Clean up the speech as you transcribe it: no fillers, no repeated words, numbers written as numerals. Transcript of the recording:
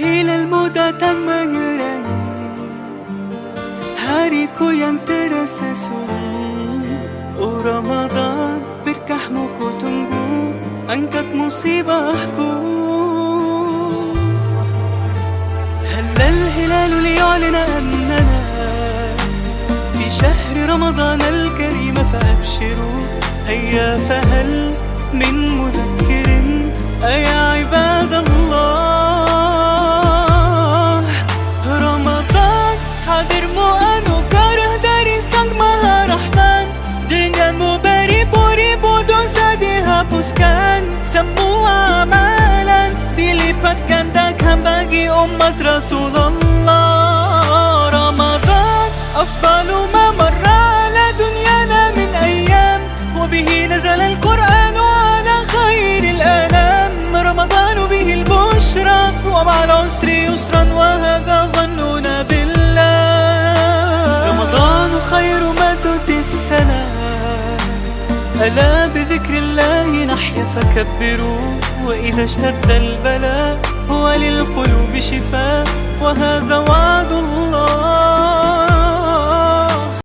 hilal mo datang mengerai hariku yang terasa sunyi. Oh Ramadan, berkahmu ku tunggu, angkat musibahku. هل الهلال ليعلن أننا في شهر رمضان الكريم فأبشروا. هيا فهل من مذكر أيا عباد الله. Ramadan hadirmu anugerah dari Sang Maha Rahman. Denganmu beribu-ribu dosa dihapuskan, semua amalan dilipat gandakan bagi umat Rasulullah. Ramadan afdalu ma marra ala dunyana min ayyam, وبه نزل القرآن على خير الأنام. رمضان به البشرى ومع العسر يسرا وهذا ظننا بالله. رمضان خير ما تؤتي السنة، ألا بذكر الله نحيا فكبروا. وإذا اشتد البلاء هو للقلوب شفاء، وهذا وعد الله.